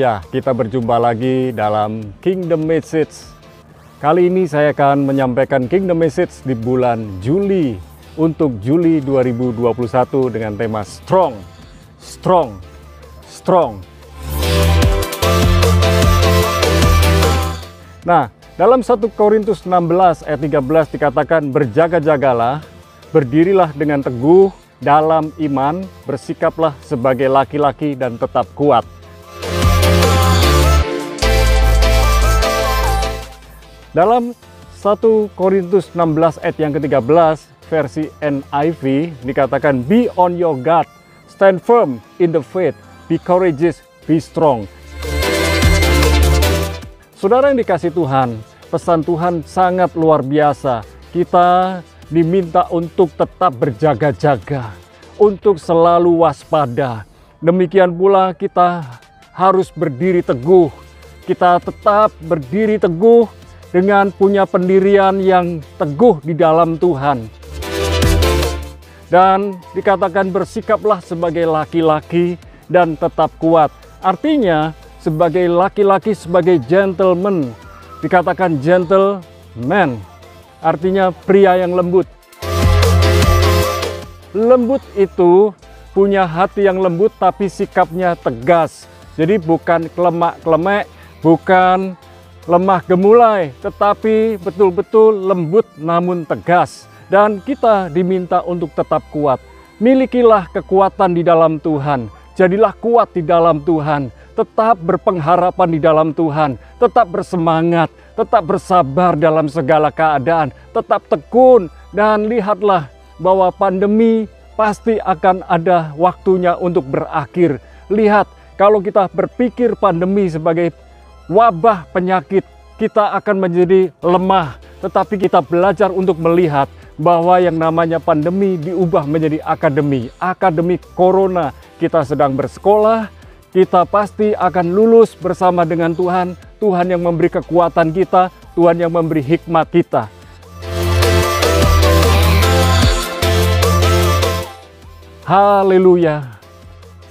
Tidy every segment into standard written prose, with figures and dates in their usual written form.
Haleluya, kita berjumpa lagi dalam Kingdom Message. Kali ini saya akan menyampaikan Kingdom Message di bulan Juli untuk Juli 2021 dengan tema Strong, Strong, Strong. Nah, dalam 1 Korintus 16 ayat 13 dikatakan, berjaga-jagalah, berdirilah dengan teguh dalam iman, bersikaplah sebagai laki-laki dan tetap kuat. Dalam 1 Korintus 16 ayat yang ke-13 versi NIV dikatakan, be on your guard, stand firm in the faith, be courageous, be strong. Saudara yang dikasih Tuhan, pesan Tuhan sangat luar biasa. Kita diminta untuk tetap berjaga-jaga, untuk selalu waspada. Demikian pula kita harus berdiri teguh. Kita tetap berdiri teguh dengan punya pendirian yang teguh di dalam Tuhan. Dan dikatakan bersikaplah sebagai laki-laki dan tetap kuat. Artinya sebagai laki-laki, sebagai gentleman. Dikatakan gentleman, artinya pria yang lembut. Lembut itu punya hati yang lembut tapi sikapnya tegas. Jadi bukan kelemak-kelemek, bukan lemah gemulai, tetapi betul-betul lembut namun tegas. Dan kita diminta untuk tetap kuat. Milikilah kekuatan di dalam Tuhan. Jadilah kuat di dalam Tuhan. Tetap berpengharapan di dalam Tuhan. Tetap bersemangat. Tetap bersabar dalam segala keadaan. Tetap tekun. Dan lihatlah bahwa pandemi pasti akan ada waktunya untuk berakhir. Lihat, kalau kita berpikir pandemi sebagai wabah penyakit, kita akan menjadi lemah. Tetapi kita belajar untuk melihat bahwa yang namanya pandemi diubah menjadi akademi. Akademi Corona. Kita sedang bersekolah, kita pasti akan lulus bersama dengan Tuhan. Tuhan yang memberi kekuatan kita, Tuhan yang memberi hikmat kita. Haleluya.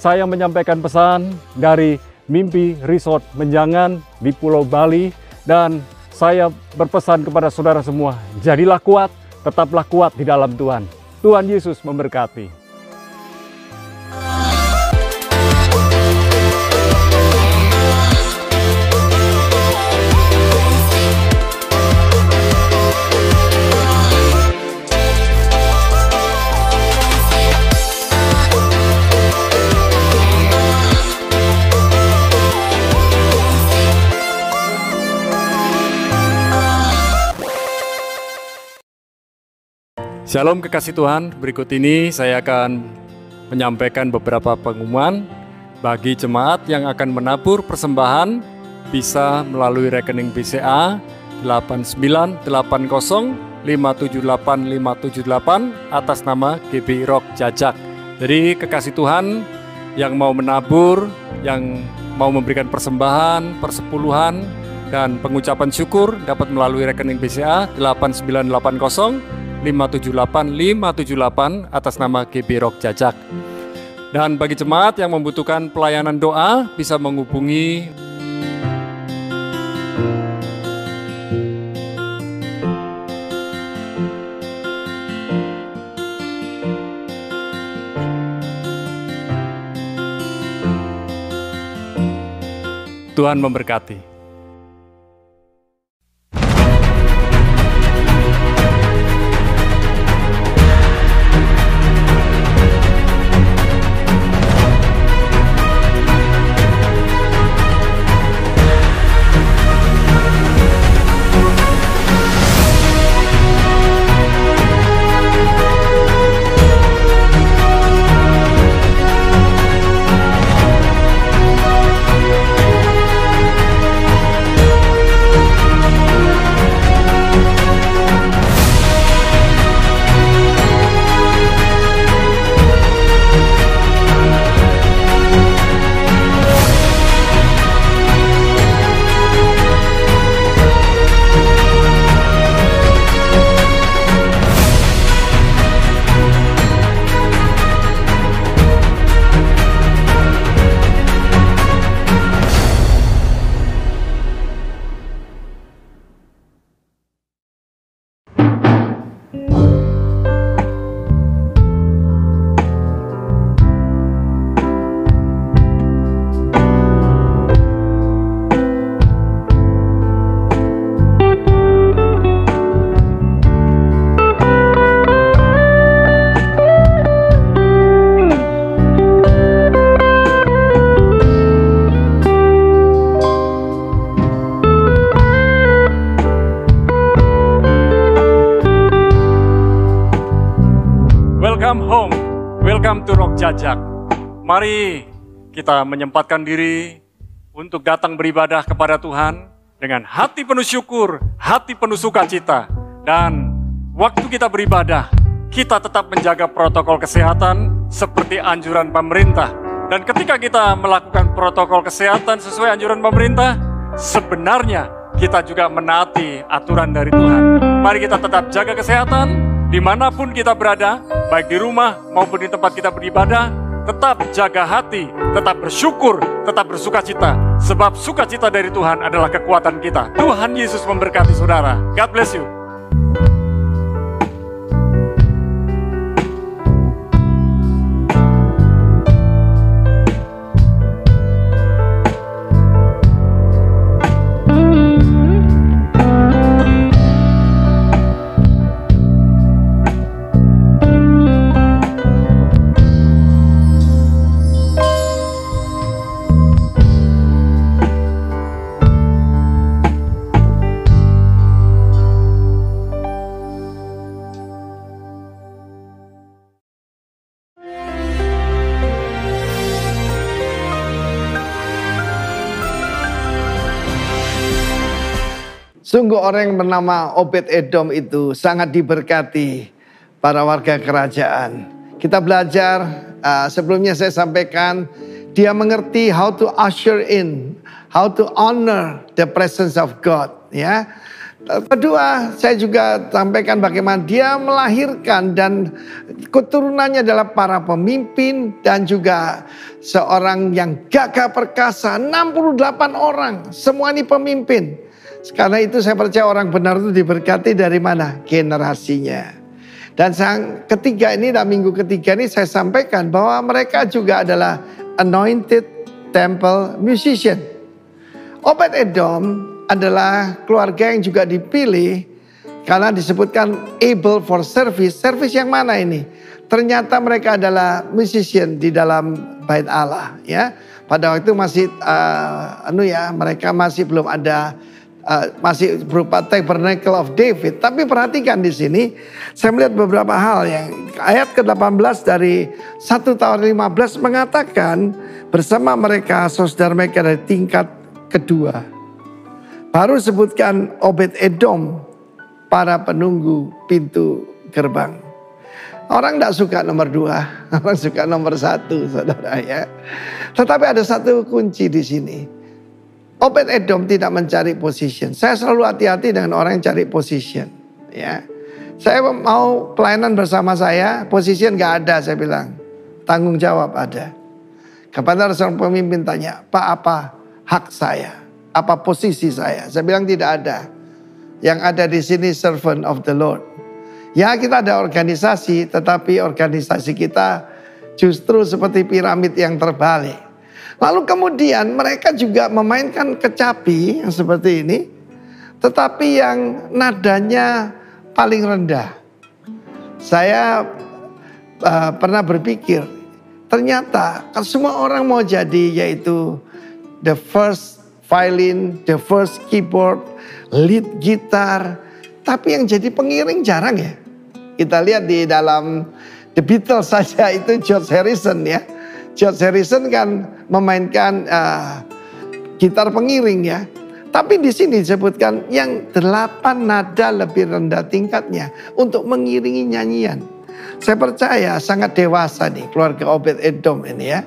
Saya menyampaikan pesan dari Mimpi Resort Menjangan di Pulau Bali, dan saya berpesan kepada saudara semua, jadilah kuat, tetaplah kuat di dalam Tuhan. Tuhan Yesus memberkati. Shalom kekasih Tuhan, berikut ini saya akan menyampaikan beberapa pengumuman bagi jemaat yang akan menabur persembahan. Bisa melalui rekening BCA 8980578578 atas nama GBI Rock Jajak. Jadi kekasih Tuhan yang mau menabur, yang mau memberikan persembahan, persepuluhan, dan pengucapan syukur dapat melalui rekening BCA 8980578578 atas nama GBI Rock Jajak. Dan bagi jemaat yang membutuhkan pelayanan doa bisa menghubungi Tuhan memberkati. welcome home, welcome to Rock Jajak. Mari kita menyempatkan diri untuk datang beribadah kepada Tuhan dengan hati penuh syukur, hati penuh sukacita. Dan waktu kita beribadah, kita tetap menjaga protokol kesehatan seperti anjuran pemerintah. Dan ketika kita melakukan protokol kesehatan sesuai anjuran pemerintah, sebenarnya kita juga menaati aturan dari Tuhan. Mari kita tetap jaga kesehatan dimanapun kita berada, baik di rumah maupun di tempat kita beribadah. Tetap jaga hati, tetap bersyukur, tetap bersukacita. Sebab sukacita dari Tuhan adalah kekuatan kita. Tuhan Yesus memberkati saudara. God bless you. Sungguh orang yang bernama Obed-Edom itu sangat diberkati para warga kerajaan. Kita belajar, sebelumnya saya sampaikan, dia mengerti how to usher in, how to honor the presence of God. Ya. Kedua, saya juga sampaikan bagaimana dia melahirkan dan keturunannya adalah para pemimpin dan juga seorang yang gagah perkasa, 68 orang, semua ini pemimpin. Karena itu saya percaya orang benar itu diberkati dari mana? Generasinya. Dan yang ketiga ini, dan minggu ketiga ini saya sampaikan bahwa mereka juga adalah anointed temple musician. Obed-Edom adalah keluarga yang juga dipilih karena disebutkan able for service. Service yang mana ini? Ternyata mereka adalah musician di dalam bait Allah. Ya, pada waktu itu masih mereka masih belum ada. Masih berupa Tabernacle of David. Tapi perhatikan di sini, saya melihat beberapa hal yang ayat ke-18 dari 1 Tawarikh 15 mengatakan bersama mereka saudara mereka dari tingkat kedua. Baru sebutkan Obed-Edom, para penunggu pintu gerbang. Orang tidak suka nomor 2, orang suka nomor 1, saudara ya. Tetapi ada satu kunci di sini. Obed-Edom tidak mencari position. Saya selalu hati-hati dengan orang yang cari position. Ya, saya mau pelayanan bersama saya, position nggak ada. Saya bilang tanggung jawab ada. Kepada seorang pemimpin tanya, Pak, apa hak saya? Apa posisi saya? Saya bilang tidak ada. Yang ada di sini servant of the Lord. Ya, kita ada organisasi, tetapi organisasi kita justru seperti piramid yang terbalik. Lalu kemudian mereka juga memainkan kecapi yang seperti ini. Tetapi yang nadanya paling rendah. Saya pernah berpikir. Ternyata semua orang mau jadi, yaitu the first violin, the first keyboard, lead gitar. Tapi yang jadi pengiring jarang ya. Kita lihat di dalam The Beatles saja itu George Harrison ya. George Harrison kan memainkan gitar pengiring ya. Tapi di sini disebutkan yang 8 nada lebih rendah tingkatnya untuk mengiringi nyanyian. Saya percaya sangat dewasa nih keluarga Obed-Edom ini ya.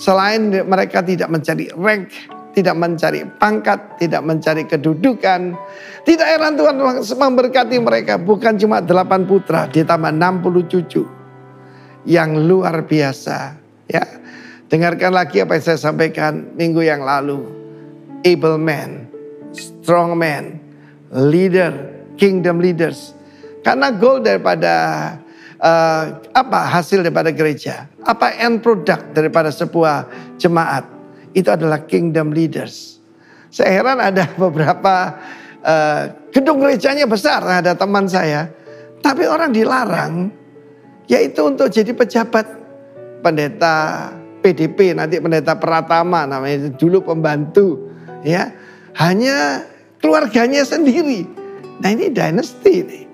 Selain mereka tidak mencari rank, tidak mencari pangkat, tidak mencari kedudukan. Tidak heran Tuhan memberkati mereka. Bukan cuma 8 putra, ditambah 60 cucu. Yang luar biasa ya. Dengarkan lagi apa yang saya sampaikan minggu yang lalu. Able man, strong man, leader, kingdom leaders. Karena goal daripada hasil daripada gereja, apa end product daripada sebuah jemaat, itu adalah kingdom leaders. Saya heran ada beberapa gedung gerejanya besar, ada teman saya, tapi orang dilarang, yaitu untuk jadi pejabat pendeta PDP, nanti pendeta Pratama namanya, dulu pembantu ya, hanya keluarganya sendiri. Nah ini dinasti nih.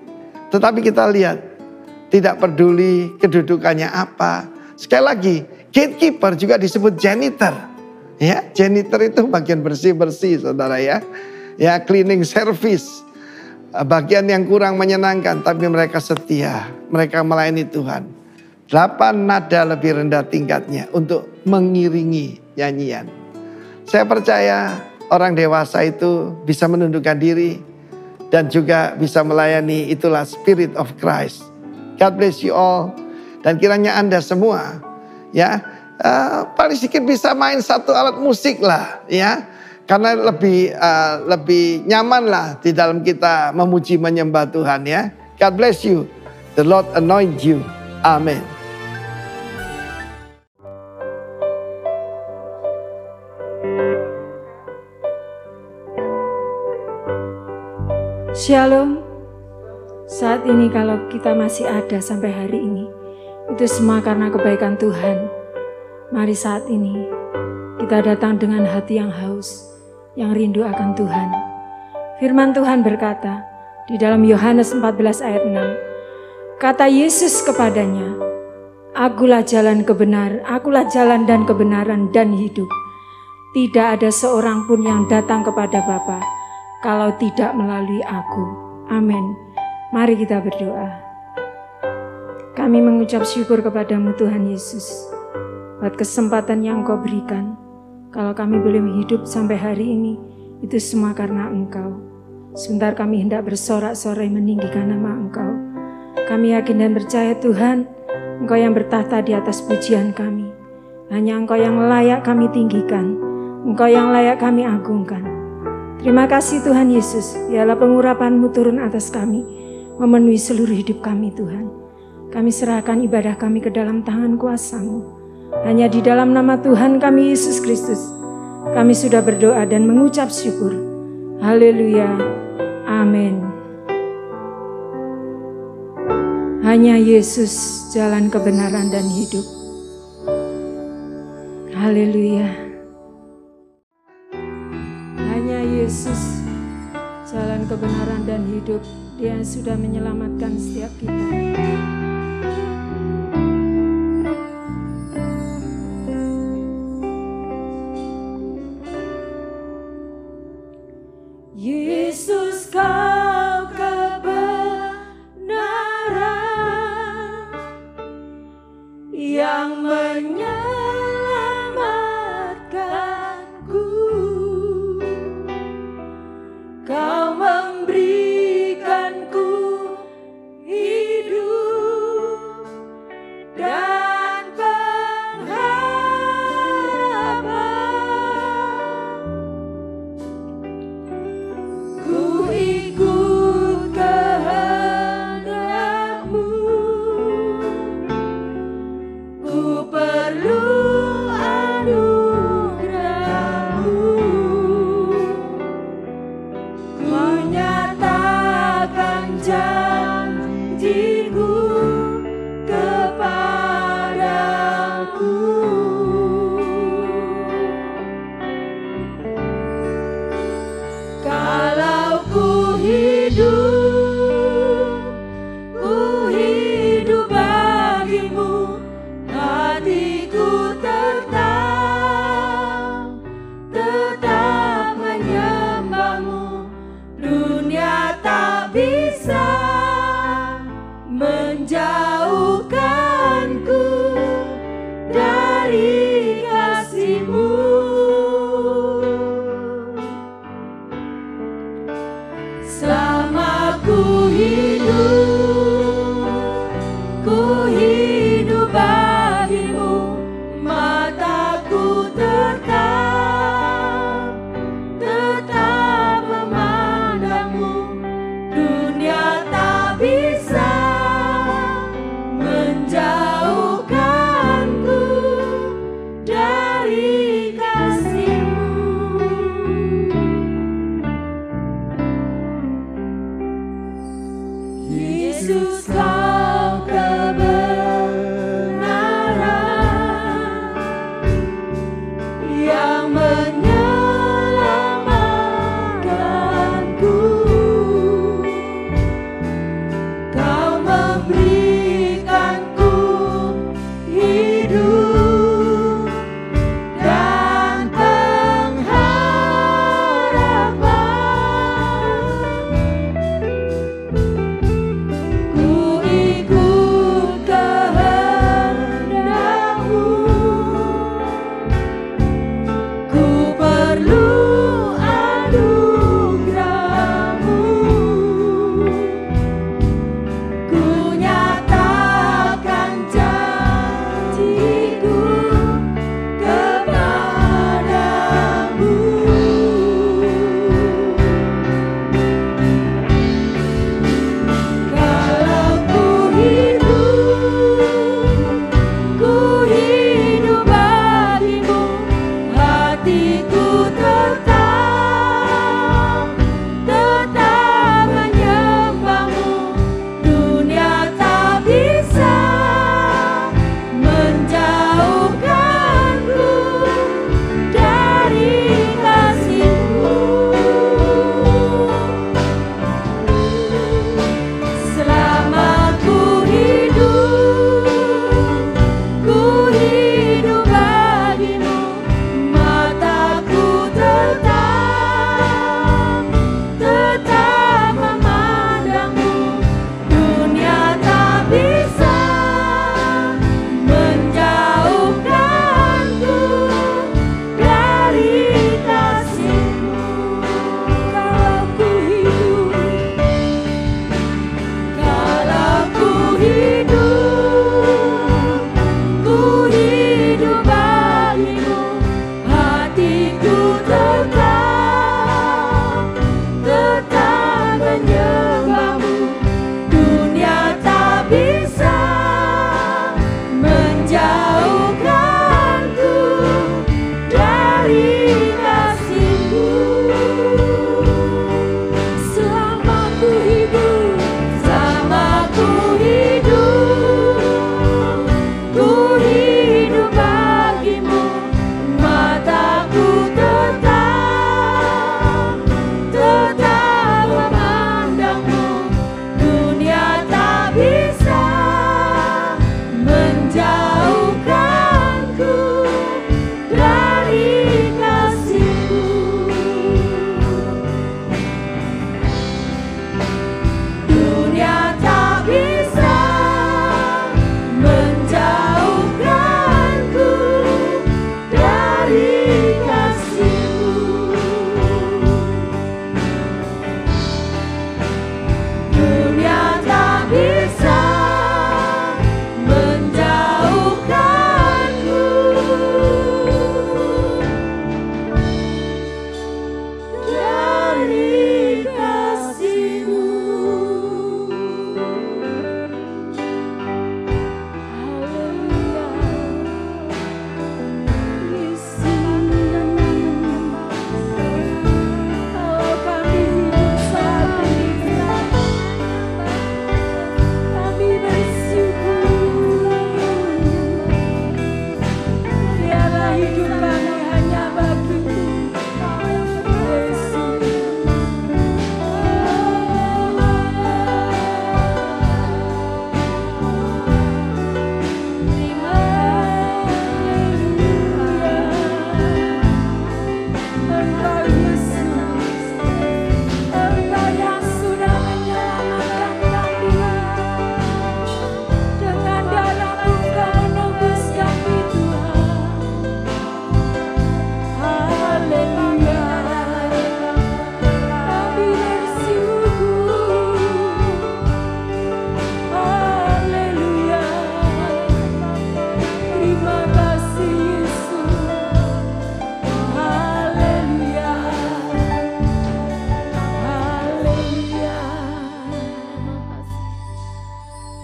Tetapi kita lihat tidak peduli kedudukannya apa. Sekali lagi, gatekeeper juga disebut janitor. Ya, janitor itu bagian bersih-bersih, saudara ya. Ya, cleaning service. Bagian yang kurang menyenangkan, tapi mereka setia. Mereka melayani Tuhan. 8 nada lebih rendah tingkatnya untuk mengiringi nyanyian. Saya percaya orang dewasa itu bisa menundukkan diri dan juga bisa melayani, itulah Spirit of Christ. God bless you all. Dan kiranya Anda semua ya paling sedikit bisa main satu alat musik lah ya. Karena lebih nyaman lah di dalam kita memuji menyembah Tuhan ya. God bless you. The Lord anoint you. Amen. Shalom. Saat ini kalau kita masih ada sampai hari ini, itu semua karena kebaikan Tuhan. Mari saat ini kita datang dengan hati yang haus, yang rindu akan Tuhan. Firman Tuhan berkata di dalam Yohanes 14 ayat 6, kata Yesus kepadanya, Akulah jalan dan kebenaran dan hidup. Tidak ada seorang pun yang datang kepada Bapa kalau tidak melalui aku. Amin. Mari kita berdoa. Kami mengucap syukur kepadamu Tuhan Yesus, buat kesempatan yang Engkau berikan. Kalau kami boleh hidup sampai hari ini, itu semua karena Engkau. Sebentar kami hendak bersorak-sorai meninggikan nama Engkau. Kami yakin dan percaya Tuhan, Engkau yang bertahta di atas pujian kami. Hanya Engkau yang layak kami tinggikan, Engkau yang layak kami agungkan. Terima kasih Tuhan Yesus, biarlah pengurapan-Mu turun atas kami, memenuhi seluruh hidup kami Tuhan. Kami serahkan ibadah kami ke dalam tangan kuasa-Mu. Hanya di dalam nama Tuhan kami Yesus Kristus, kami sudah berdoa dan mengucap syukur. Haleluya. Amin. Hanya Yesus jalan kebenaran dan hidup. Haleluya. Yesus, jalan kebenaran dan hidup. Dia sudah menyelamatkan setiap kita. Yesus, Kau kebenaran yang Kau memberikanku hidup dan pengharapan. Ku ikut kehendak-Mu, ku perlu janji-Mu kepadaku. Kalau ku hidup bagi-Mu, hatiku tetap menyembah-Mu. Dunia tak bisa menjauhkanku dari kasih-Mu. Selama ku hidup bagi-Mu, mataku tetap memandang-Mu. Dunia tak bisa menjauhkanku dari kasih-Mu. Yesus, Kau kebenaran yang menyelamatkanku. Kau memberi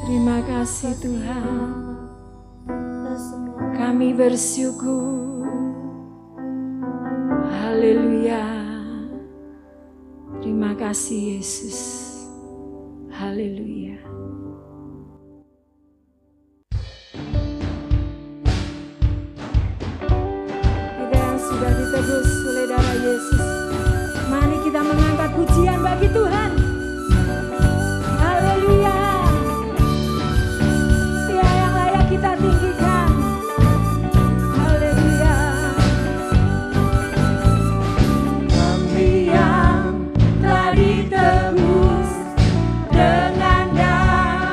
Terima kasih Tuhan. Kami bersyukur. Haleluya. Terima kasih Yesus. Haleluya. Kita yang sudah ditebus oleh darah Yesus, mari kita mengangkat pujian bagi Tuhan. Haleluya. Dia yang layak kita tinggikan. Haleluya. Kami yang telah ditebus dengan darah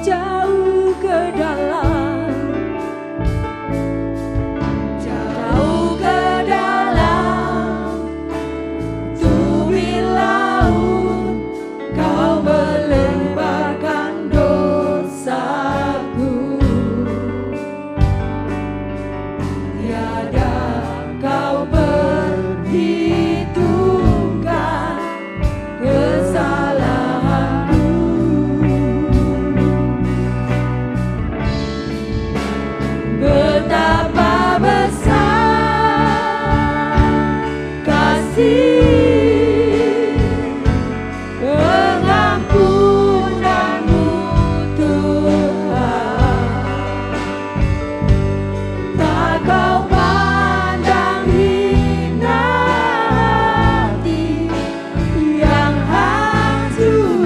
jauh ke dalam, jauh ke dalam tubir laut, kau melemparkan dosaku. Tiada kau perhitungkan kesalahanku. Betapa besar kasih pengampunanmu Tuhan. Tak kau pandang hina hati yang hancur.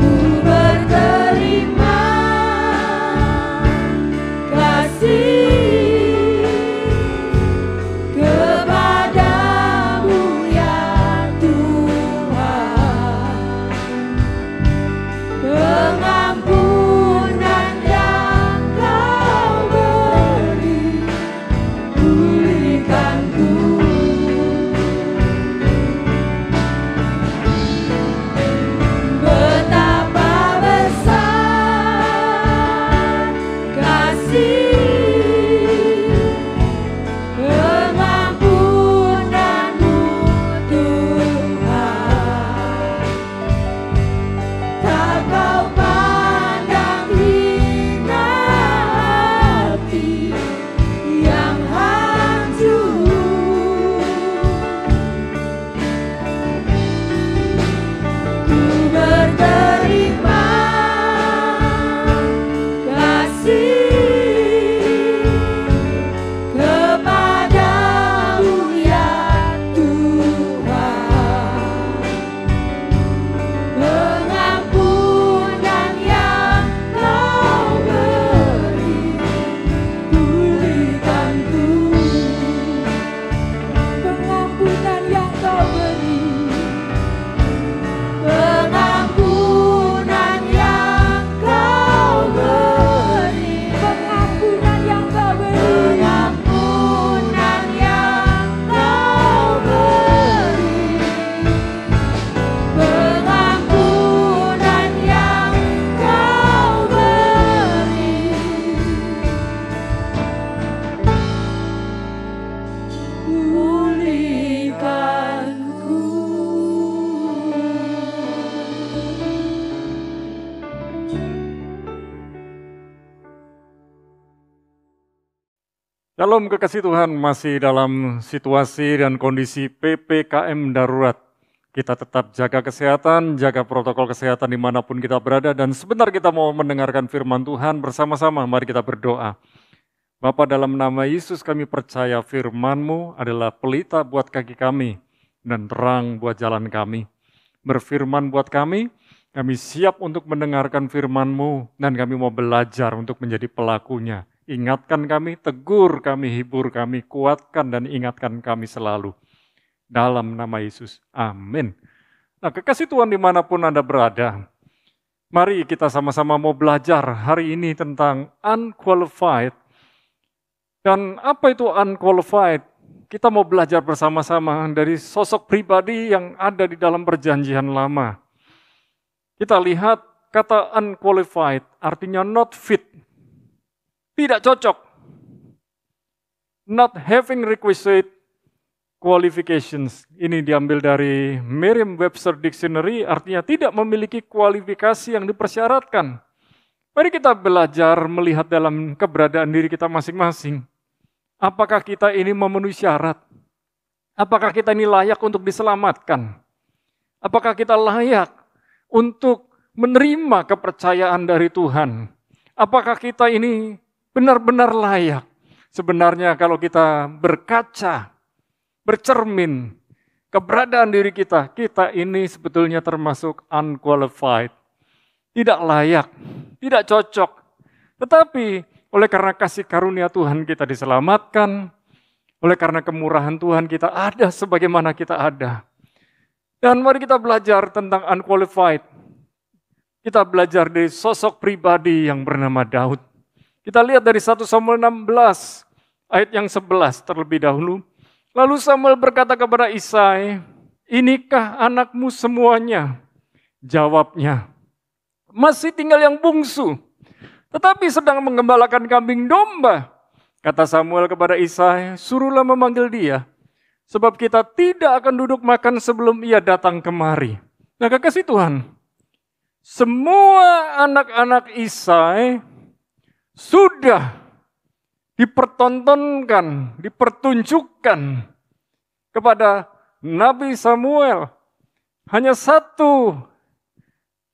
Ku berterima kasih kepadamu ya Tuhan. Pengampunan yang kau beri, pulihkanku. Betapa besar kasih pengampunanmu Tuhan. Tak kau pandang hina hati yang hancur. Ku berterima kasih kepadamu ya Tuhan. Pengampunan yang kau beri, pulihkanku. Pengampunan yang kau beri, pengampunan yang kau beri, pengampunan yang kau beri, pengampunan yang kau beri, pengampunan yang kau beri, pulihkanku. Shalom kekasih Tuhan, masih dalam situasi dan kondisi PPKM darurat. Kita tetap jaga kesehatan, jaga protokol kesehatan dimanapun kita berada. Dan sebentar kita mau mendengarkan firman Tuhan bersama-sama, mari kita berdoa. Bapa, dalam nama Yesus kami percaya firman-Mu adalah pelita buat kaki kami dan terang buat jalan kami. Berfirman buat kami siap untuk mendengarkan firman-Mu dan kami mau belajar untuk menjadi pelakunya. Ingatkan kami, tegur kami, hibur kami, kuatkan dan ingatkan kami selalu. Dalam nama Yesus, amin. Nah, kekasih Tuhan dimanapun Anda berada, mari kita sama-sama mau belajar hari ini tentang unqualified. Dan apa itu unqualified? Kita mau belajar bersama-sama dari sosok pribadi yang ada di dalam perjanjian lama. Kita lihat kata unqualified artinya not fit. Tidak cocok. Not having requisite qualifications. Ini diambil dari Merriam-Webster Dictionary, artinya tidak memiliki kualifikasi yang dipersyaratkan. Mari kita belajar melihat dalam keberadaan diri kita masing-masing. Apakah kita ini memenuhi syarat? Apakah kita ini layak untuk diselamatkan? Apakah kita layak untuk menerima kepercayaan dari Tuhan? Apakah kita ini benar-benar layak? Sebenarnya kalau kita berkaca, bercermin, keberadaan diri kita, kita ini sebetulnya termasuk unqualified. Tidak layak, tidak cocok. Tetapi oleh karena kasih karunia Tuhan kita diselamatkan, oleh karena kemurahan Tuhan kita ada sebagaimana kita ada. Dan mari kita belajar tentang unqualified. Kita belajar dari sosok pribadi yang bernama Daud. Kita lihat dari 1 Samuel 16, ayat yang 11 terlebih dahulu. Lalu Samuel berkata kepada Isai, "Inikah anakmu semuanya?" Jawabnya, "Masih tinggal yang bungsu, tetapi sedang menggembalakan kambing domba." Kata Samuel kepada Isai, "Suruhlah memanggil dia, sebab kita tidak akan duduk makan sebelum ia datang kemari." Nah, kekasih Tuhan, semua anak-anak Isai sudah dipertontonkan, dipertunjukkan kepada Nabi Samuel. Hanya satu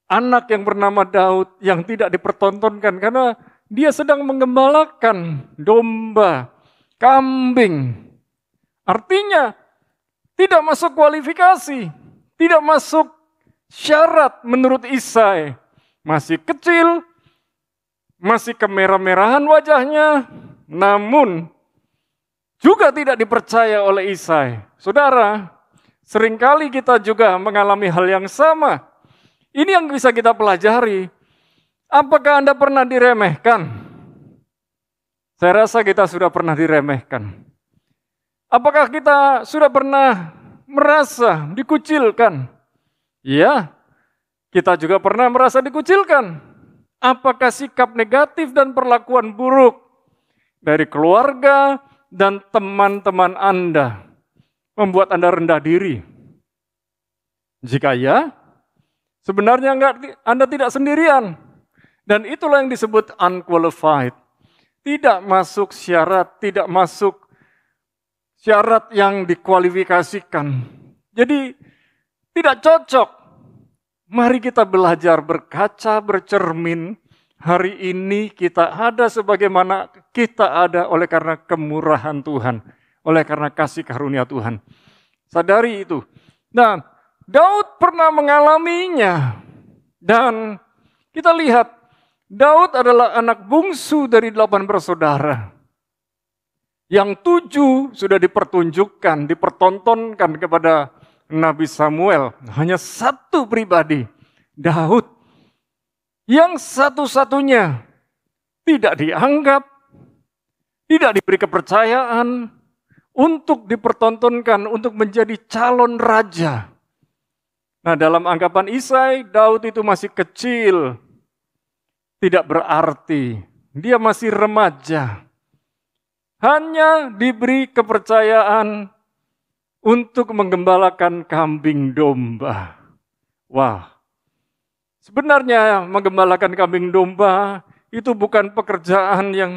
anak yang bernama Daud yang tidak dipertontonkan karena dia sedang menggembalakan domba, kambing. Artinya tidak masuk kualifikasi, tidak masuk syarat menurut Isai. Masih kecil, masih kemerah-merahan wajahnya, namun juga tidak dipercaya oleh Isai. Saudara, seringkali kita juga mengalami hal yang sama. Ini yang bisa kita pelajari. Apakah Anda pernah diremehkan? Saya rasa kita sudah pernah diremehkan. Apakah kita sudah pernah merasa dikucilkan? Ya, kita juga pernah merasa dikucilkan. Apakah sikap negatif dan perlakuan buruk dari keluarga dan teman-teman Anda membuat Anda rendah diri? Jika ya, sebenarnya Anda tidak sendirian. Dan itulah yang disebut unqualified. Tidak masuk syarat, tidak masuk syarat yang dikualifikasikan. Jadi tidak cocok. Mari kita belajar berkaca, bercermin. Hari ini kita ada sebagaimana kita ada oleh karena kemurahan Tuhan. Oleh karena kasih karunia Tuhan. Sadari itu. Nah, Daud pernah mengalaminya. Dan kita lihat, Daud adalah anak bungsu dari 8 bersaudara. Yang 7 sudah dipertunjukkan, dipertontonkan kepada Nabi Samuel. Hanya satu pribadi, Daud. Yang satu-satunya tidak dianggap, tidak diberi kepercayaan untuk dipertontonkan, untuk menjadi calon raja. Nah, dalam anggapan Isai, Daud itu masih kecil, tidak berarti. Dia masih remaja. Hanya diberi kepercayaan untuk menggembalakan kambing domba. Wah, sebenarnya menggembalakan kambing domba itu bukan pekerjaan yang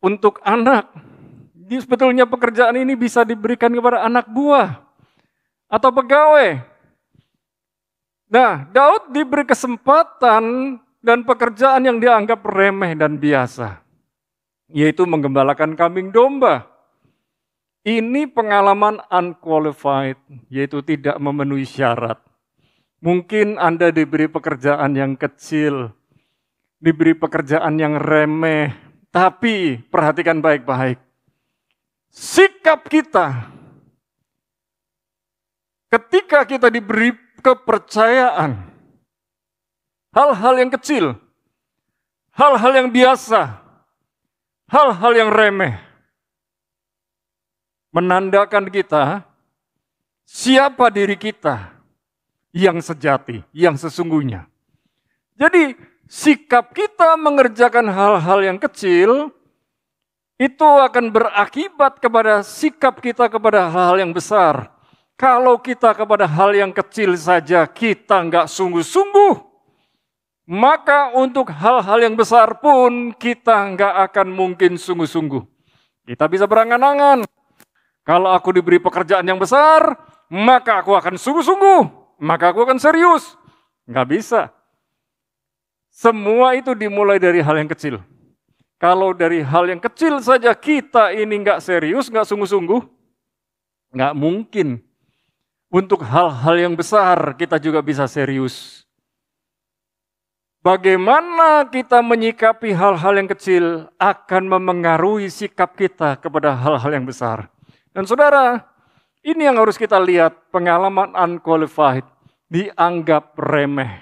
untuk anak. Sebetulnya pekerjaan ini bisa diberikan kepada anak buah atau pegawai. Nah, Daud diberi kesempatan dan pekerjaan yang dianggap remeh dan biasa, yaitu menggembalakan kambing domba. Ini pengalaman unqualified, yaitu tidak memenuhi syarat. Mungkin Anda diberi pekerjaan yang kecil, diberi pekerjaan yang remeh, tapi perhatikan baik-baik. Sikap kita ketika kita diberi kepercayaan, hal-hal yang kecil, hal-hal yang biasa, hal-hal yang remeh, menandakan kita siapa diri kita yang sejati, yang sesungguhnya. Jadi sikap kita mengerjakan hal-hal yang kecil itu akan berakibat kepada sikap kita kepada hal-hal yang besar. Kalau kita kepada hal yang kecil saja kita nggak sungguh-sungguh, maka untuk hal-hal yang besar pun kita nggak akan mungkin sungguh-sungguh. Kita bisa berangan-angan. Kalau aku diberi pekerjaan yang besar, maka aku akan sungguh-sungguh. Maka aku akan serius. Nggak bisa. Semua itu dimulai dari hal yang kecil. Kalau dari hal yang kecil saja kita ini nggak serius, nggak sungguh-sungguh, nggak mungkin. Untuk hal-hal yang besar kita juga bisa serius. Bagaimana kita menyikapi hal-hal yang kecil akan memengaruhi sikap kita kepada hal-hal yang besar. Dan saudara, Ini yang harus kita lihat, pengalaman unqualified dianggap remeh.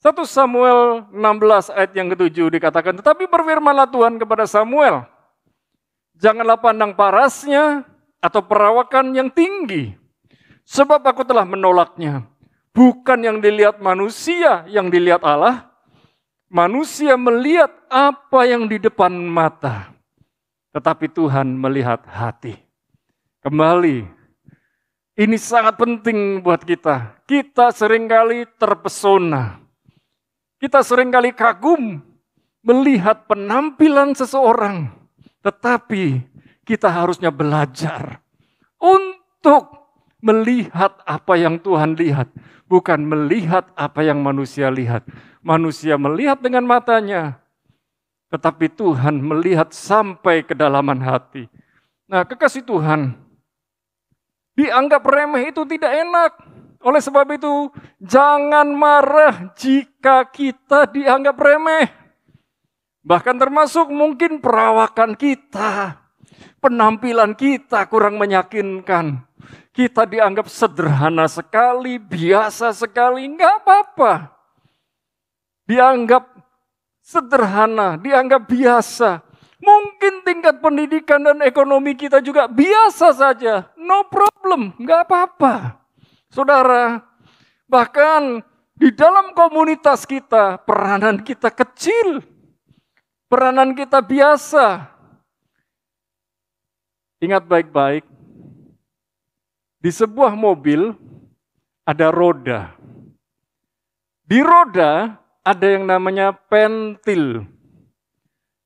1 Samuel 16 ayat yang ke-7 dikatakan, tetapi berfirmanlah Tuhan kepada Samuel, janganlah pandang parasnya atau perawakan yang tinggi, sebab aku telah menolaknya. Bukan yang dilihat manusia, yang dilihat Allah. Manusia melihat apa yang di depan mata, tetapi Tuhan melihat hati. Kembali, ini sangat penting buat kita. Kita seringkali terpesona. Kita seringkali kagum melihat penampilan seseorang. Tetapi kita harusnya belajar untuk melihat apa yang Tuhan lihat. Bukan melihat apa yang manusia lihat. Manusia melihat dengan matanya. Tetapi Tuhan melihat sampai kedalaman hati. Nah, kekasih Tuhan, dianggap remeh itu tidak enak. Oleh sebab itu, jangan marah jika kita dianggap remeh. Bahkan termasuk mungkin perawakan kita, penampilan kita kurang meyakinkan. Kita dianggap sederhana sekali, biasa sekali, enggak apa-apa. Dianggap sederhana, dianggap biasa. Mungkin tingkat pendidikan dan ekonomi kita juga biasa saja. No problem, enggak apa-apa. Saudara, bahkan di dalam komunitas kita, peranan kita kecil. Peranan kita biasa. Ingat baik-baik, di sebuah mobil ada roda. Di roda ada yang namanya pentil.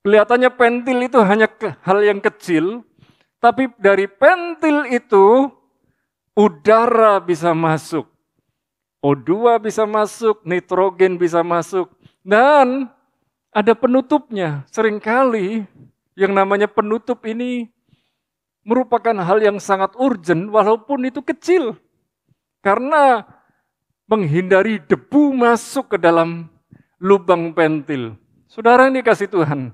Kelihatannya pentil itu hanya hal yang kecil, tapi dari pentil itu udara bisa masuk, O2 bisa masuk, nitrogen bisa masuk, dan ada penutupnya. Seringkali yang namanya penutup ini merupakan hal yang sangat urgent walaupun itu kecil. Karena menghindari debu masuk ke dalam lubang pentil. Saudara ini kasih Tuhan.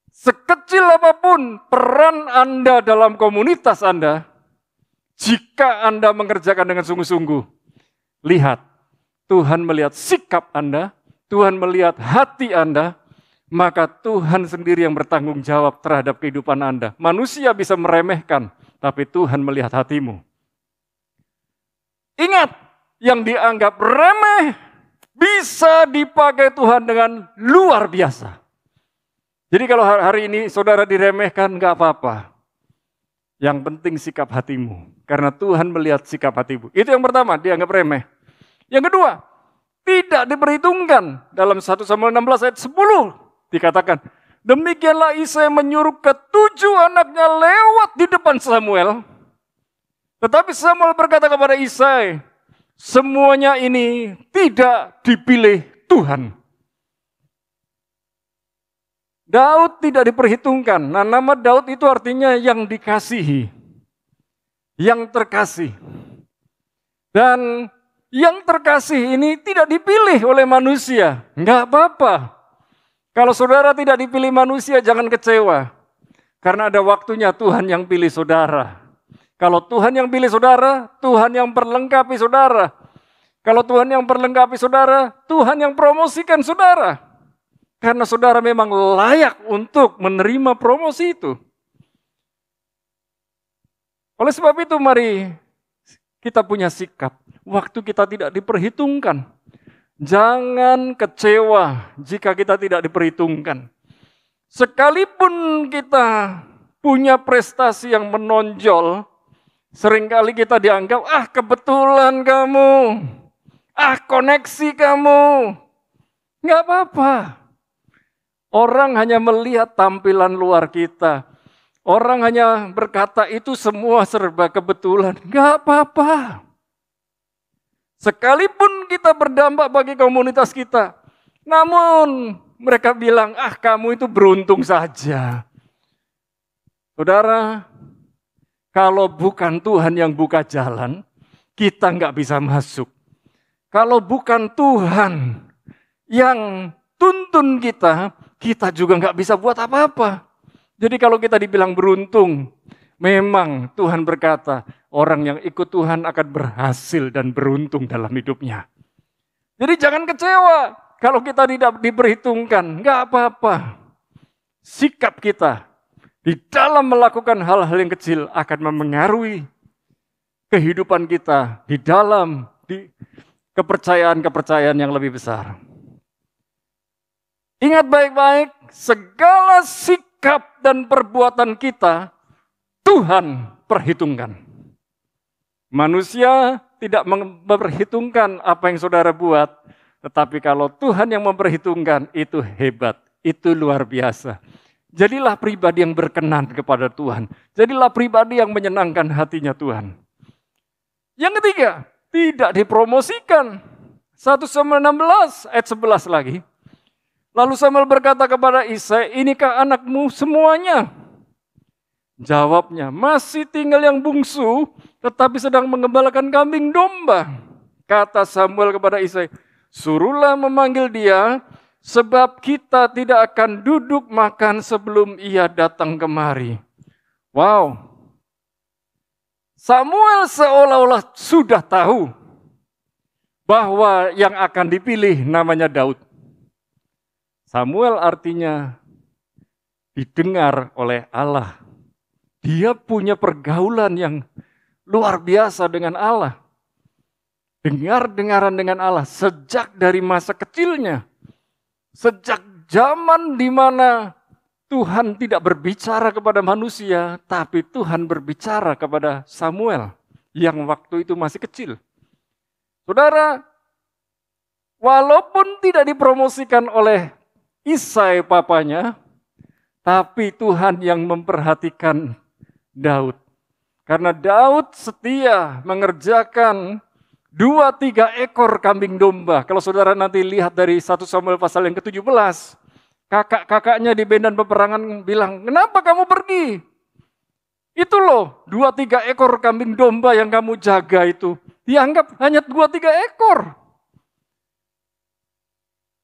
Sekecil apapun peran Anda dalam komunitas Anda, jika Anda mengerjakan dengan sungguh-sungguh, lihat, Tuhan melihat sikap Anda, Tuhan melihat hati Anda, maka Tuhan sendiri yang bertanggung jawab terhadap kehidupan Anda. Manusia bisa meremehkan, tapi Tuhan melihat hatimu. Ingat, yang dianggap remeh bisa dipakai Tuhan dengan luar biasa. Jadi kalau hari ini saudara diremehkan, enggak apa-apa. Yang penting sikap hatimu. Karena Tuhan melihat sikap hatimu. Itu yang pertama, dianggap remeh. Yang kedua, tidak diperhitungkan. Dalam 1 Samuel 16 ayat 10 dikatakan, demikianlah Isai menyuruh ke-7 anaknya lewat di depan Samuel. Tetapi Samuel berkata kepada Isai, semuanya ini tidak dipilih Tuhan. Daud tidak diperhitungkan. Nah, nama Daud itu artinya yang dikasihi, yang terkasih. Dan yang terkasih ini tidak dipilih oleh manusia. Enggak apa-apa. Kalau saudara tidak dipilih manusia, jangan kecewa. Karena ada waktunya Tuhan yang pilih saudara. Kalau Tuhan yang pilih saudara, Tuhan yang perlengkapi saudara. Kalau Tuhan yang perlengkapi saudara, Tuhan yang promosikan saudara. Karena saudara memang layak untuk menerima promosi itu. Oleh sebab itu mari kita punya sikap. Waktu kita tidak diperhitungkan. Jangan kecewa jika kita tidak diperhitungkan. Sekalipun kita punya prestasi yang menonjol, seringkali kita dianggap, kebetulan kamu, koneksi kamu. Nggak apa-apa. Orang hanya melihat tampilan luar kita. Orang hanya berkata itu semua serba kebetulan. Nggak apa-apa. Sekalipun kita berdampak bagi komunitas kita. Namun mereka bilang, kamu itu beruntung saja. Saudara, kalau bukan Tuhan yang buka jalan, kita nggak bisa masuk. Kalau bukan Tuhan yang tuntun kita juga nggak bisa buat apa-apa. Jadi kalau kita dibilang beruntung, Memang Tuhan berkata, orang yang ikut Tuhan akan berhasil dan beruntung dalam hidupnya. Jadi jangan kecewa kalau kita tidak diperhitungkan, nggak apa-apa. Sikap kita di dalam melakukan hal-hal yang kecil akan memengaruhi kehidupan kita di dalam kepercayaan-kepercayaan yang lebih besar. Ingat baik-baik, segala sikap dan perbuatan kita Tuhan perhitungkan. Manusia tidak memperhitungkan apa yang saudara buat, tetapi kalau Tuhan yang memperhitungkan, itu hebat, itu luar biasa. Jadilah pribadi yang berkenan kepada Tuhan. Jadilah pribadi yang menyenangkan hatinya Tuhan. Yang ketiga, tidak dipromosikan. 1 Samuel 16 ayat 11 lagi. Lalu Samuel berkata kepada Isai, inikah anakmu semuanya? Jawabnya, masih tinggal yang bungsu, tetapi sedang mengembalakan kambing domba. Kata Samuel kepada Isai, suruhlah memanggil dia, sebab kita tidak akan duduk makan sebelum ia datang kemari. Wow. Samuel seolah-olah sudah tahu bahwa yang akan dipilih namanya Daud. Samuel artinya didengar oleh Allah. Dia punya pergaulan yang luar biasa dengan Allah. Dengar-dengaran dengan Allah sejak dari masa kecilnya. Sejak zaman di mana Tuhan tidak berbicara kepada manusia, tapi Tuhan berbicara kepada Samuel yang waktu itu masih kecil. Saudara, walaupun tidak dipromosikan oleh Isai papanya, tapi Tuhan yang memperhatikan Daud. Karena Daud setia mengerjakan 2-3 ekor kambing domba. Kalau saudara nanti lihat dari 1 Samuel pasal yang ke-17, kakak-kakaknya di medan peperangan bilang, kenapa kamu pergi? Itu loh, 2-3 ekor kambing domba yang kamu jaga itu. Dianggap hanya 2-3 ekor.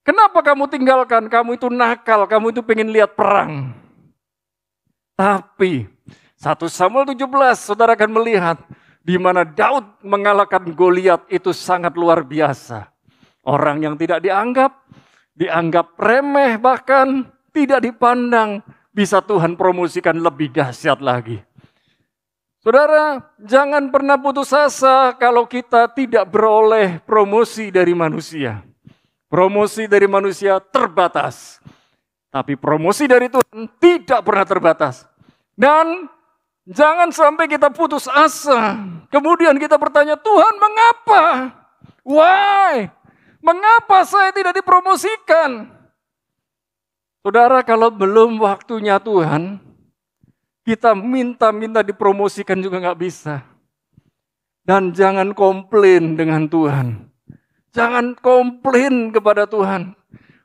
Kenapa kamu tinggalkan? Kamu itu nakal, kamu itu pengen lihat perang. Tapi 1 Samuel 17, saudara akan melihat di mana Daud mengalahkan Goliat itu sangat luar biasa. Orang yang tidak dianggap remeh, bahkan tidak dipandang, bisa Tuhan promosikan lebih dahsyat lagi. Saudara, jangan pernah putus asa kalau kita tidak beroleh promosi dari manusia. Promosi dari manusia terbatas. Tapi promosi dari Tuhan tidak pernah terbatas. Dan jangan sampai kita putus asa. Kemudian kita bertanya, Tuhan mengapa? Why? Mengapa saya tidak dipromosikan? Saudara, kalau belum waktunya Tuhan, kita minta-minta dipromosikan juga nggak bisa. Dan jangan komplain dengan Tuhan. Jangan komplain kepada Tuhan.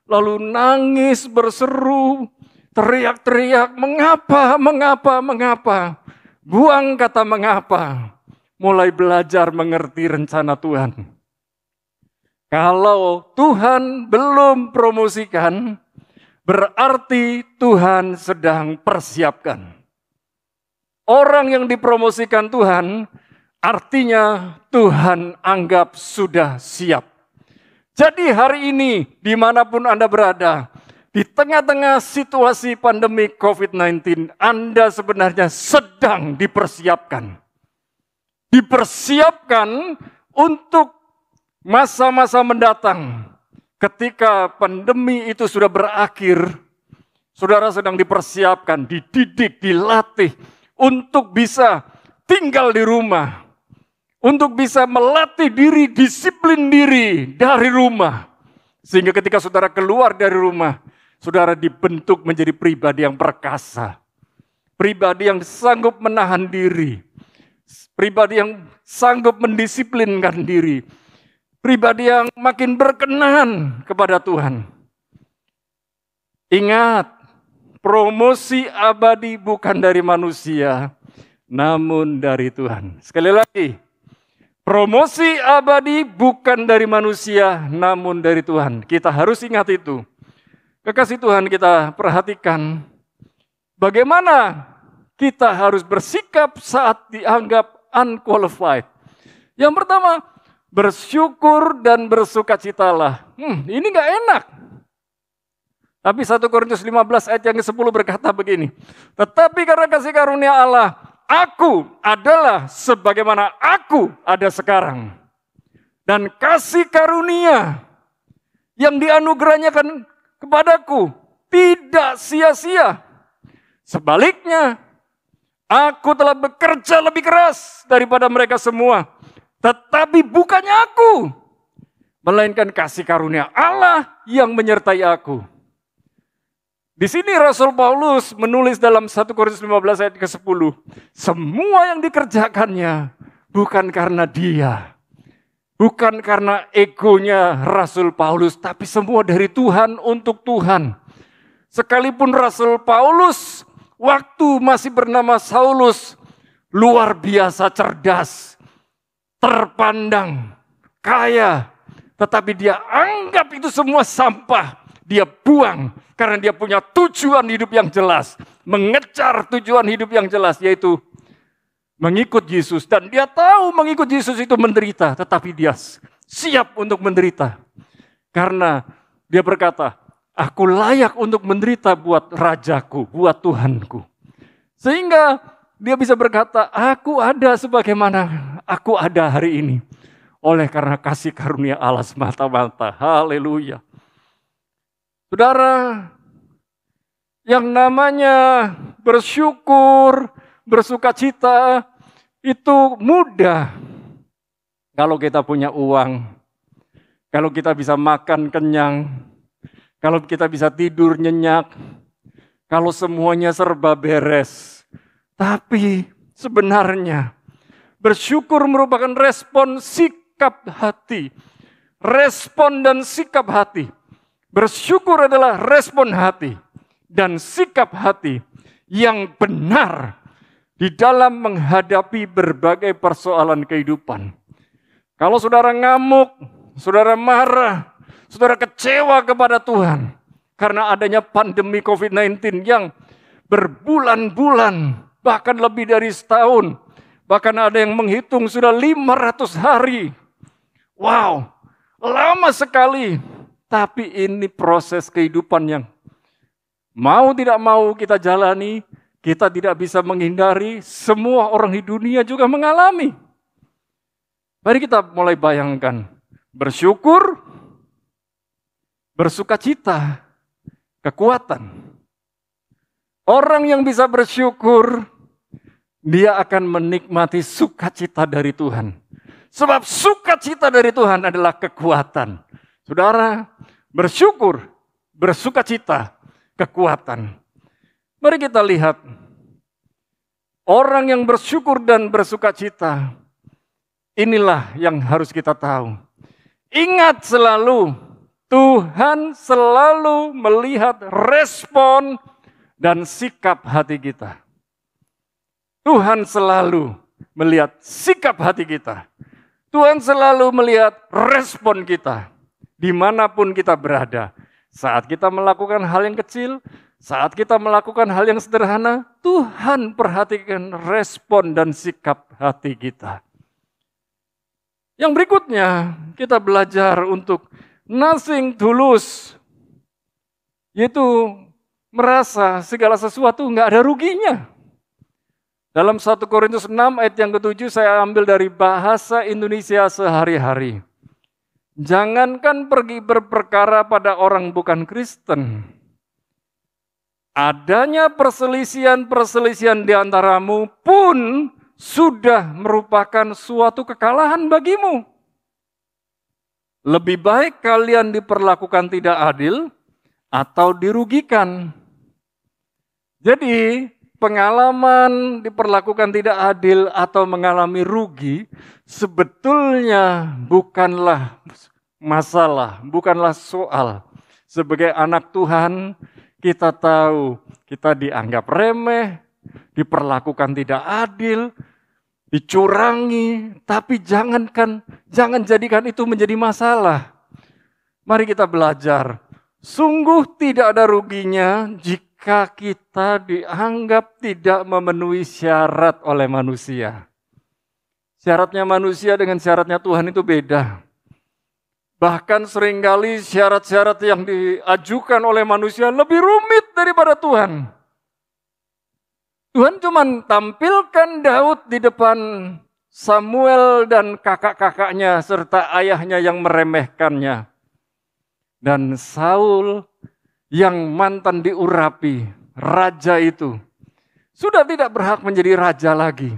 Lalu nangis, berseru, teriak-teriak, mengapa. Buang kata mengapa. Mulai belajar mengerti rencana Tuhan. Kalau Tuhan belum promosikan, berarti Tuhan sedang persiapkan. Orang yang dipromosikan Tuhan, artinya Tuhan anggap sudah siap. Jadi hari ini, dimanapun Anda berada, di tengah-tengah situasi pandemi COVID-19, Anda sebenarnya sedang dipersiapkan. Dipersiapkan untuk masa-masa mendatang. Ketika pandemi itu sudah berakhir, saudara sedang dipersiapkan, dididik, dilatih, untuk bisa tinggal di rumah. Untuk bisa melatih diri, disiplin diri dari rumah. Sehingga ketika saudara keluar dari rumah, saudara dibentuk menjadi pribadi yang perkasa. Pribadi yang sanggup menahan diri. Pribadi yang sanggup mendisiplinkan diri. Pribadi yang makin berkenan kepada Tuhan. Ingat, promosi abadi bukan dari manusia, namun dari Tuhan. Sekali lagi. Promosi abadi bukan dari manusia, namun dari Tuhan. Kita harus ingat itu. Kekasih Tuhan, kita perhatikan bagaimana kita harus bersikap saat dianggap unqualified. Yang pertama, bersyukur dan bersukacitalah. Ini gak enak. Tapi 1 Korintus 15 ayat yang ke-10 berkata begini. Tetapi karena kasih karunia Allah, aku adalah sebagaimana aku ada sekarang. Dan kasih karunia yang dianugerahkan kepadaku tidak sia-sia. Sebaliknya, aku telah bekerja lebih keras daripada mereka semua. Tetapi bukannya aku, melainkan kasih karunia Allah yang menyertai aku. Di sini Rasul Paulus menulis dalam 1 Korintus 15 ayat ke-10. Semua yang dikerjakannya bukan karena dia. Bukan karena egonya Rasul Paulus, tapi semua dari Tuhan untuk Tuhan. Sekalipun Rasul Paulus waktu masih bernama Saulus, luar biasa cerdas, terpandang, kaya. Tetapi dia anggap itu semua sampah. Dia buang karena dia punya tujuan hidup yang jelas. Mengejar tujuan hidup yang jelas, yaitu mengikut Yesus. Dan dia tahu mengikut Yesus itu menderita, tetapi dia siap untuk menderita. Karena dia berkata, aku layak untuk menderita buat rajaku, buat Tuhanku. Sehingga dia bisa berkata, aku ada sebagaimana aku ada hari ini. Oleh karena kasih karunia Allah semata-mata. Haleluya. Saudara, yang namanya bersyukur, bersukacita, itu mudah. Kalau kita punya uang, kalau kita bisa makan kenyang, kalau kita bisa tidur nyenyak, kalau semuanya serba beres. Tapi sebenarnya bersyukur merupakan respon sikap hati. Respon dan sikap hati. Bersyukur adalah respon hati dan sikap hati yang benar di dalam menghadapi berbagai persoalan kehidupan. Kalau saudara ngamuk, saudara marah, saudara kecewa kepada Tuhan karena adanya pandemi COVID-19 yang berbulan-bulan, bahkan lebih dari setahun, bahkan ada yang menghitung sudah 500 hari. Wow, lama sekali. Tapi ini proses kehidupan yang mau tidak mau kita jalani, kita tidak bisa menghindari, semua orang di dunia juga mengalami. Mari kita mulai bayangkan, bersyukur, bersukacita, kekuatan. Orang yang bisa bersyukur, dia akan menikmati sukacita dari Tuhan. Sebab sukacita dari Tuhan adalah kekuatan. Saudara, bersyukur, bersukacita, kekuatan. Mari kita lihat, orang yang bersyukur dan bersukacita, inilah yang harus kita tahu. Ingat selalu, Tuhan selalu melihat respon dan sikap hati kita. Tuhan selalu melihat sikap hati kita. Tuhan selalu melihat respon kita. Dimanapun kita berada, saat kita melakukan hal yang kecil, saat kita melakukan hal yang sederhana, Tuhan perhatikan respon dan sikap hati kita. Yang berikutnya, kita belajar untuk nothing tulus, yaitu merasa segala sesuatu nggak ada ruginya. Dalam 1 Korintus 6 ayat yang ke-7 saya ambil dari bahasa Indonesia sehari-hari. Jangankan pergi berperkara pada orang bukan Kristen. Adanya perselisihan-perselisihan di antaramu pun sudah merupakan suatu kekalahan bagimu. Lebih baik kalian diperlakukan tidak adil atau dirugikan. Jadi pengalaman diperlakukan tidak adil atau mengalami rugi sebetulnya bukanlah masalah, bukanlah soal. Sebagai anak Tuhan, kita tahu kita dianggap remeh, diperlakukan tidak adil, dicurangi, tapi jangan jadikan itu menjadi masalah. Mari kita belajar. Sungguh tidak ada ruginya jika ketika kita dianggap tidak memenuhi syarat oleh manusia. Syaratnya manusia dengan syaratnya Tuhan itu beda. Bahkan seringkali syarat-syarat yang diajukan oleh manusia lebih rumit daripada Tuhan. Tuhan cuma tampilkan Daud di depan Samuel dan kakak-kakaknya serta ayahnya yang meremehkannya. Dan Saul yang mantan diurapi, raja itu, sudah tidak berhak menjadi raja lagi.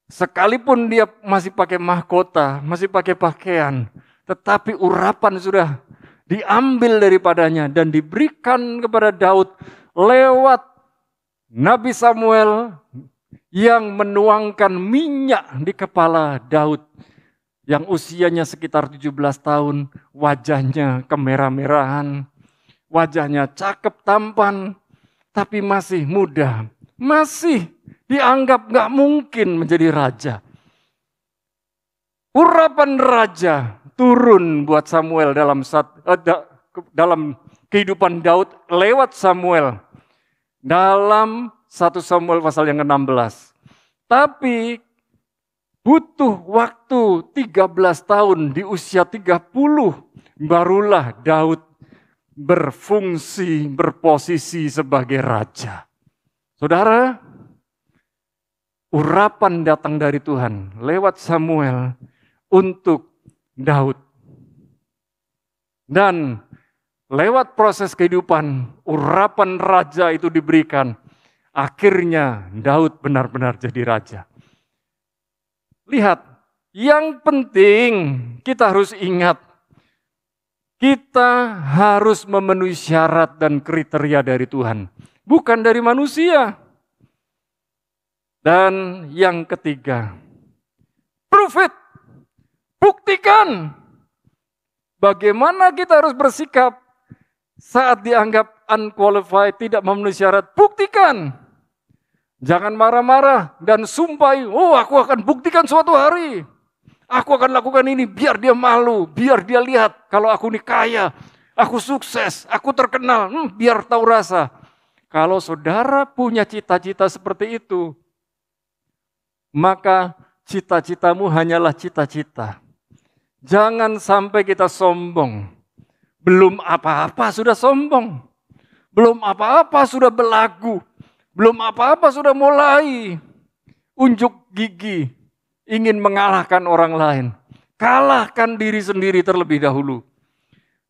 Sekalipun dia masih pakai mahkota, masih pakai pakaian, tetapi urapan sudah diambil daripadanya dan diberikan kepada Daud lewat Nabi Samuel yang menuangkan minyak di kepala Daud yang usianya sekitar 17 tahun, wajahnya kemerah-merahan, wajahnya cakep tampan, tapi masih muda, masih dianggap gak mungkin menjadi raja. Urapan raja turun buat Samuel dalam kehidupan Daud lewat Samuel. Dalam 1 Samuel pasal yang ke-16. Tapi butuh waktu 13 tahun, di usia 30 barulah Daud berfungsi, berposisi sebagai raja. Saudara, urapan datang dari Tuhan lewat Samuel untuk Daud. Dan lewat proses kehidupan, urapan raja itu diberikan. Akhirnya Daud benar-benar jadi raja. Lihat, yang penting kita harus ingat, kita harus memenuhi syarat dan kriteria dari Tuhan, bukan dari manusia. Dan yang ketiga, prove it, buktikan. Bagaimana kita harus bersikap saat dianggap unqualified, tidak memenuhi syarat, buktikan. Jangan marah-marah dan sumpai, oh aku akan buktikan suatu hari. Aku akan lakukan ini biar dia malu, biar dia lihat kalau aku ini kaya, aku sukses, aku terkenal, biar tahu rasa. Kalau saudara punya cita-cita seperti itu, maka cita-citamu hanyalah cita-cita. Jangan sampai kita sombong. Belum apa-apa sudah sombong. Belum apa-apa sudah belagu. Belum apa-apa sudah mulai unjuk gigi, ingin mengalahkan orang lain. Kalahkan diri sendiri terlebih dahulu.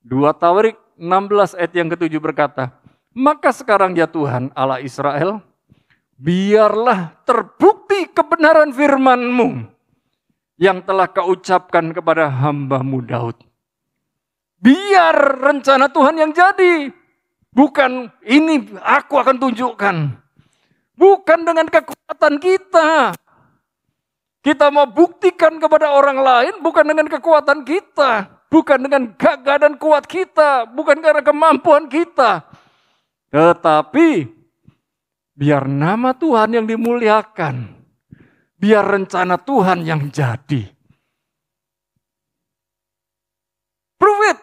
2 Tawarik 16 ayat yang ke-7 berkata, maka sekarang ya Tuhan Allah Israel, biarlah terbukti kebenaran firman-Mu yang telah Kau ucapkan kepada hamba-Mu Daud. Biar rencana Tuhan yang jadi. Bukan ini aku akan tunjukkan. Bukan dengan kekuatan kita. Kita mau buktikan kepada orang lain bukan dengan kekuatan kita. Bukan dengan gagah dan kuat kita. Bukan karena kemampuan kita. Tetapi biar nama Tuhan yang dimuliakan. Biar rencana Tuhan yang jadi. Prove it.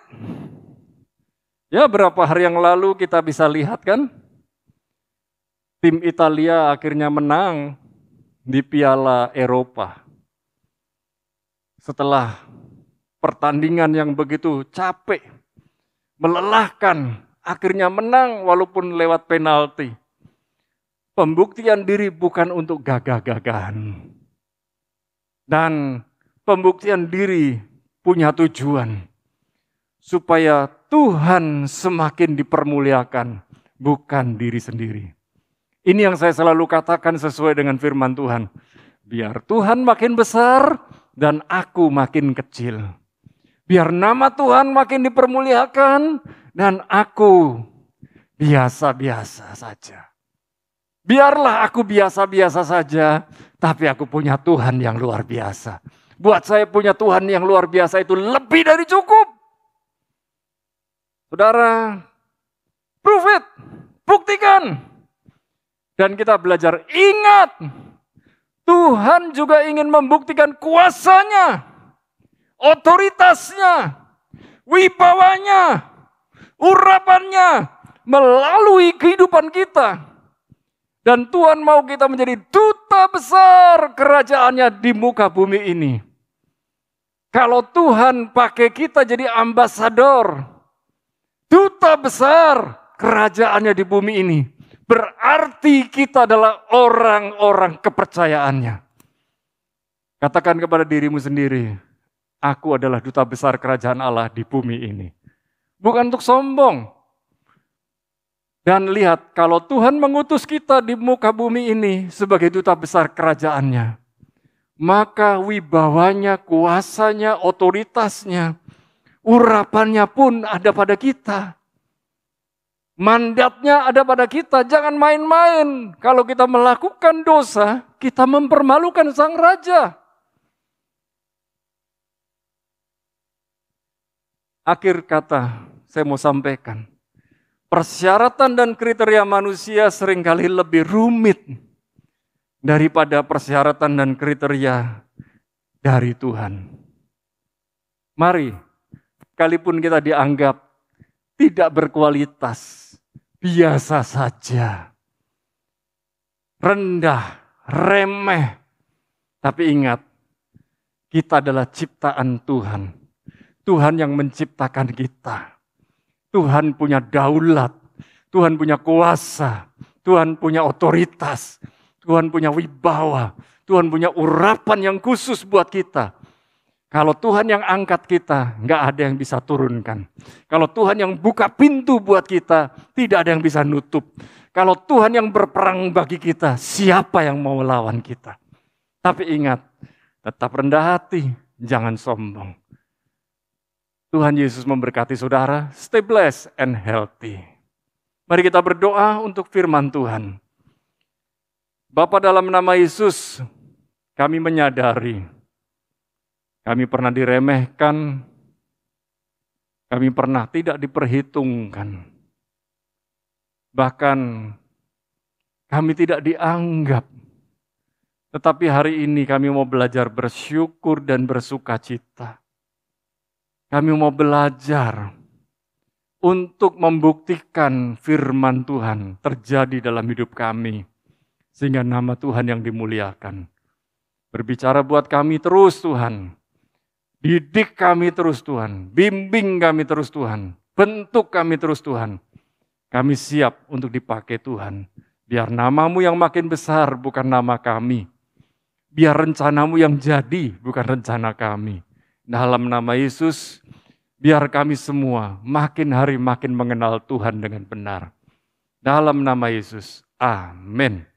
Ya, berapa hari yang lalu kita bisa lihat kan? Tim Italia akhirnya menang di Piala Eropa. Setelah pertandingan yang begitu capek, melelahkan, akhirnya menang walaupun lewat penalti. Pembuktian diri bukan untuk gagah-gagahan. Dan pembuktian diri punya tujuan. Supaya Tuhan semakin dipermuliakan, bukan diri sendiri. Ini yang saya selalu katakan sesuai dengan firman Tuhan. Biar Tuhan makin besar dan aku makin kecil. Biar nama Tuhan makin dipermuliakan dan aku biasa-biasa saja. Biarlah aku biasa-biasa saja, tapi aku punya Tuhan yang luar biasa. Buat saya punya Tuhan yang luar biasa itu lebih dari cukup. Saudara, prove it, buktikan. Dan kita belajar, ingat, Tuhan juga ingin membuktikan kuasanya, otoritasnya, wibawanya, urapannya, melalui kehidupan kita. Dan Tuhan mau kita menjadi duta besar kerajaannya di muka bumi ini. Kalau Tuhan pakai kita jadi ambasador, duta besar kerajaannya di bumi ini, berarti kita adalah orang-orang kepercayaannya. Katakan kepada dirimu sendiri, aku adalah duta besar kerajaan Allah di bumi ini. Bukan untuk sombong. Dan lihat, kalau Tuhan mengutus kita di muka bumi ini sebagai duta besar kerajaannya, maka wibawanya, kuasanya, otoritasnya, urapannya pun ada pada kita. Mandatnya ada pada kita, jangan main-main. Kalau kita melakukan dosa, kita mempermalukan sang raja. Akhir kata, saya mau sampaikan. Persyaratan dan kriteria manusia seringkali lebih rumit daripada persyaratan dan kriteria dari Tuhan. Mari, sekalipun kita dianggap tidak berkualitas, biasa saja, rendah, remeh, tapi ingat, kita adalah ciptaan Tuhan. Tuhan yang menciptakan kita. Tuhan punya daulat, Tuhan punya kuasa, Tuhan punya otoritas, Tuhan punya wibawa, Tuhan punya urapan yang khusus buat kita. Kalau Tuhan yang angkat kita, nggak ada yang bisa turunkan. Kalau Tuhan yang buka pintu buat kita, tidak ada yang bisa nutup. Kalau Tuhan yang berperang bagi kita, siapa yang mau melawan kita? Tapi ingat, tetap rendah hati, jangan sombong. Tuhan Yesus memberkati saudara, stay blessed and healthy. Mari kita berdoa untuk firman Tuhan. Bapa, dalam nama Yesus, kami menyadari, kami pernah diremehkan, kami pernah tidak diperhitungkan. Bahkan kami tidak dianggap. Tetapi hari ini kami mau belajar bersyukur dan bersukacita. Kami mau belajar untuk membuktikan firman Tuhan terjadi dalam hidup kami. Sehingga nama Tuhan yang dimuliakan. Berbicara buat kami terus Tuhan. Didik kami terus Tuhan, bimbing kami terus Tuhan, bentuk kami terus Tuhan. Kami siap untuk dipakai Tuhan. Biar namamu yang makin besar bukan nama kami. Biar rencanamu yang jadi bukan rencana kami. Dalam nama Yesus, biar kami semua makin hari makin mengenal Tuhan dengan benar. Dalam nama Yesus, amin.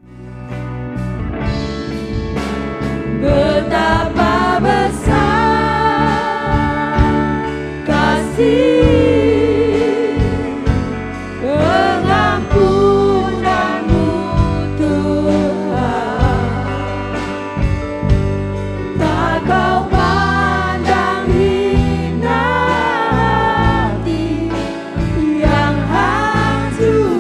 Betapa besar kasih pengampunanmu Tuhan, tak kau pandang hina hati yang hancur.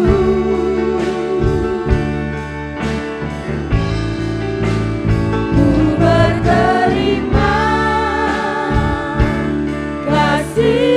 Ku berterima kasih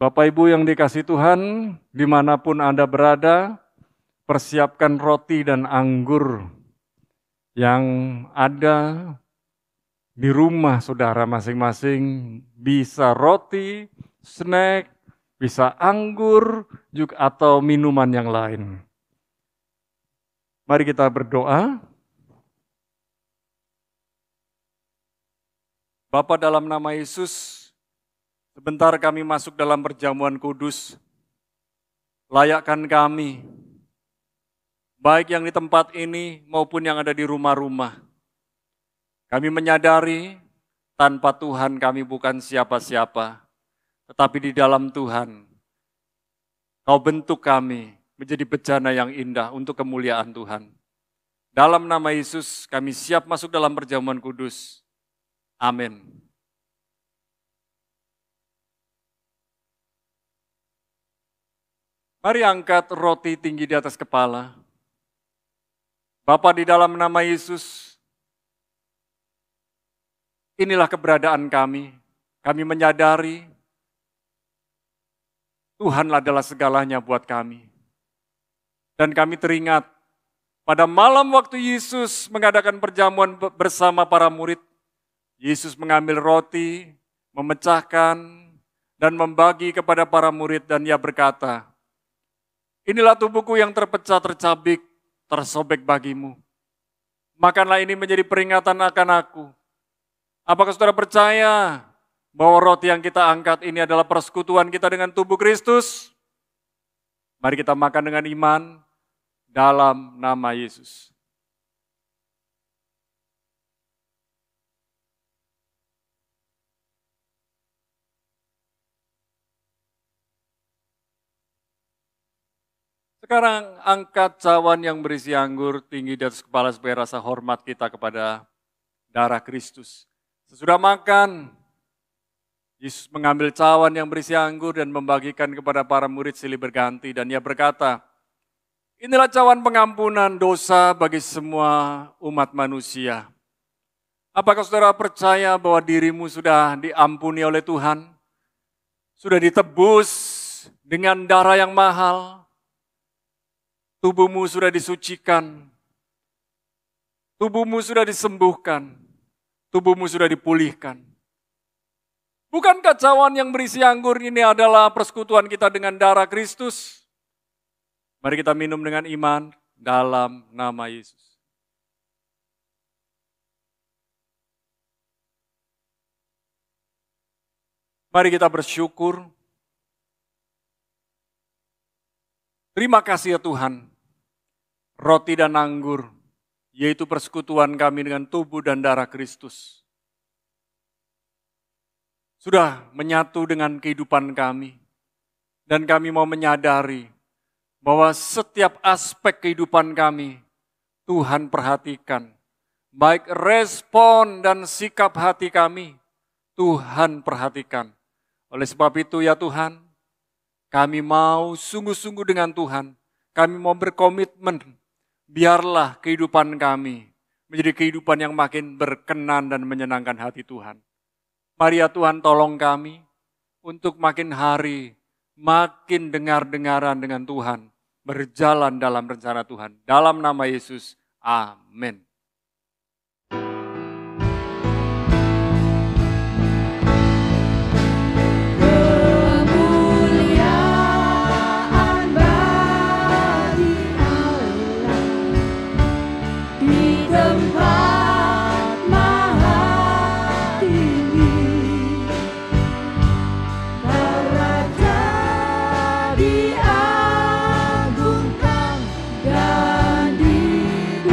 Bapak Ibu yang dikasihi Tuhan, dimanapun Anda berada, persiapkan roti dan anggur yang ada di rumah saudara masing-masing. Bisa roti, snack, bisa anggur, juga atau minuman yang lain. Mari kita berdoa. Bapa, dalam nama Yesus, sebentar kami masuk dalam perjamuan kudus. Layakkan kami, baik yang di tempat ini maupun yang ada di rumah-rumah. Kami menyadari tanpa Tuhan kami bukan siapa-siapa, tetapi di dalam Tuhan, Kau bentuk kami menjadi bejana yang indah untuk kemuliaan Tuhan. Dalam nama Yesus kami siap masuk dalam perjamuan kudus. Amin. Mari angkat roti tinggi di atas kepala. Bapa, di dalam nama Yesus, inilah keberadaan kami. Kami menyadari Tuhanlah adalah segalanya buat kami. Dan kami teringat pada malam waktu Yesus mengadakan perjamuan bersama para murid, Yesus mengambil roti, memecahkan, dan membagi kepada para murid, dan Ia berkata, inilah tubuhku yang terpecah, tercabik, tersobek bagimu. Makanlah ini menjadi peringatan akan aku. Apakah saudara percaya bahwa roti yang kita angkat ini adalah persekutuan kita dengan tubuh Kristus? Mari kita makan dengan iman dalam nama Yesus. Sekarang angkat cawan yang berisi anggur tinggi di atas kepala supaya rasa hormat kita kepada darah Kristus. Sesudah makan, Yesus mengambil cawan yang berisi anggur dan membagikan kepada para murid silih berganti. Dan Ia berkata, inilah cawan pengampunan dosa bagi semua umat manusia. Apakah saudara percaya bahwa dirimu sudah diampuni oleh Tuhan? Sudah ditebus dengan darah yang mahal? Tubuhmu sudah disucikan, tubuhmu sudah disembuhkan, tubuhmu sudah dipulihkan. Bukankah cawan yang berisi anggur ini adalah persekutuan kita dengan darah Kristus? Mari kita minum dengan iman dalam nama Yesus. Mari kita bersyukur. Terima kasih ya Tuhan. Roti dan anggur, yaitu persekutuan kami dengan tubuh dan darah Kristus, sudah menyatu dengan kehidupan kami. Dan kami mau menyadari bahwa setiap aspek kehidupan kami, Tuhan perhatikan. Baik respon dan sikap hati kami, Tuhan perhatikan. Oleh sebab itu ya Tuhan, kami mau sungguh-sungguh dengan Tuhan. Kami mau berkomitmen. Biarlah kehidupan kami menjadi kehidupan yang makin berkenan dan menyenangkan hati Tuhan. Mari ya Tuhan tolong kami untuk makin hari, makin dengar-dengaran dengan Tuhan. Berjalan dalam rencana Tuhan. Dalam nama Yesus, amin. Diagungkan dan dipuji.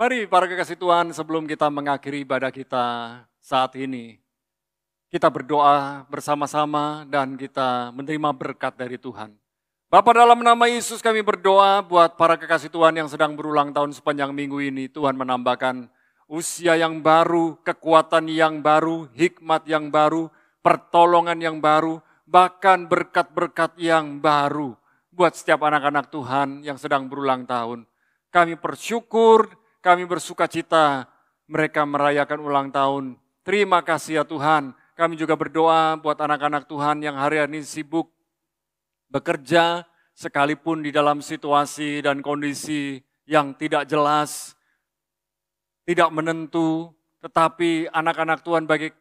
Mari para kekasih Tuhan, sebelum kita mengakhiri ibadah kita saat ini, kita berdoa bersama-sama dan kita menerima berkat dari Tuhan. Bapa, dalam nama Yesus kami berdoa buat para kekasih Tuhan yang sedang berulang tahun sepanjang minggu ini. Tuhan menambahkan usia yang baru, kekuatan yang baru, hikmat yang baru, pertolongan yang baru, bahkan berkat-berkat yang baru buat setiap anak-anak Tuhan yang sedang berulang tahun. Kami bersyukur, kami bersuka cita mereka merayakan ulang tahun. Terima kasih ya Tuhan. Kami juga berdoa buat anak-anak Tuhan yang hari ini sibuk bekerja, sekalipun di dalam situasi dan kondisi yang tidak jelas, tidak menentu, tetapi anak-anak Tuhan bagi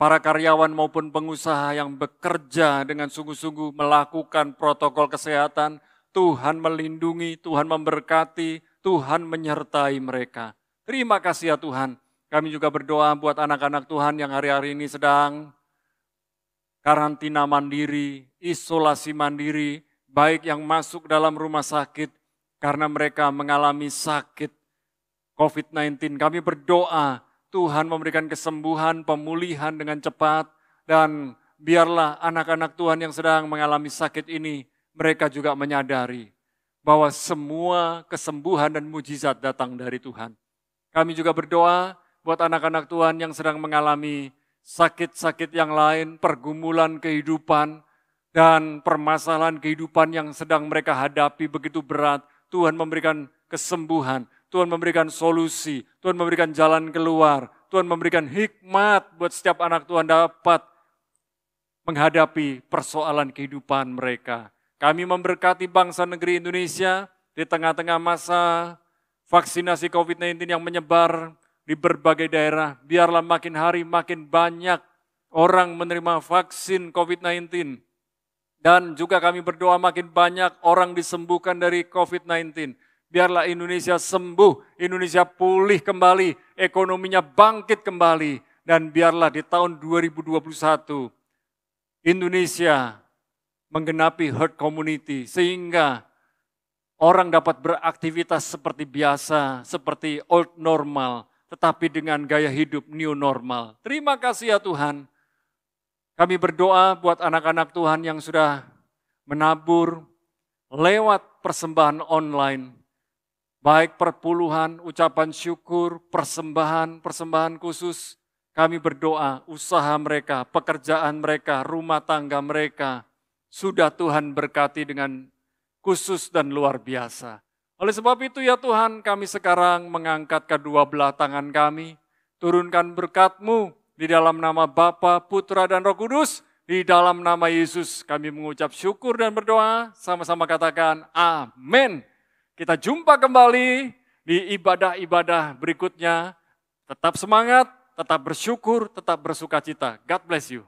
para karyawan maupun pengusaha yang bekerja dengan sungguh-sungguh melakukan protokol kesehatan, Tuhan melindungi, Tuhan memberkati, Tuhan menyertai mereka. Terima kasih ya Tuhan. Kami juga berdoa buat anak-anak Tuhan yang hari-hari ini sedang karantina mandiri, isolasi mandiri, baik yang masuk dalam rumah sakit karena mereka mengalami sakit COVID-19. Kami berdoa Tuhan memberikan kesembuhan, pemulihan dengan cepat, dan biarlah anak-anak Tuhan yang sedang mengalami sakit ini, mereka juga menyadari bahwa semua kesembuhan dan mujizat datang dari Tuhan. Kami juga berdoa buat anak-anak Tuhan yang sedang mengalami sakit-sakit yang lain, pergumulan kehidupan, dan permasalahan kehidupan yang sedang mereka hadapi begitu berat. Tuhan memberikan kesembuhan, Tuhan memberikan solusi, Tuhan memberikan jalan keluar, Tuhan memberikan hikmat buat setiap anak Tuhan dapat menghadapi persoalan kehidupan mereka. Kami memberkati bangsa negeri Indonesia di tengah-tengah masa vaksinasi COVID-19 yang menyebar di berbagai daerah. Biarlah makin hari makin banyak orang menerima vaksin COVID-19. Dan juga kami berdoa makin banyak orang disembuhkan dari COVID-19. Biarlah Indonesia sembuh, Indonesia pulih kembali, ekonominya bangkit kembali. Dan biarlah di tahun 2021 Indonesia menggenapi herd community sehingga orang dapat beraktivitas seperti biasa, seperti old normal, tetapi dengan gaya hidup new normal. Terima kasih ya Tuhan. Kami berdoa buat anak-anak Tuhan yang sudah menabur lewat persembahan online, baik perpuluhan, ucapan syukur, persembahan khusus. Kami berdoa usaha mereka, pekerjaan mereka, rumah tangga mereka, sudah Tuhan berkati dengan khusus dan luar biasa. Oleh sebab itu ya Tuhan, kami sekarang mengangkat kedua belah tangan kami, turunkan berkat-Mu di dalam nama Bapa, Putra, dan Roh Kudus. Di dalam nama Yesus kami mengucap syukur dan berdoa, sama-sama katakan amin. Kita jumpa kembali di ibadah-ibadah berikutnya. Tetap semangat, tetap bersyukur, tetap bersukacita. God bless you.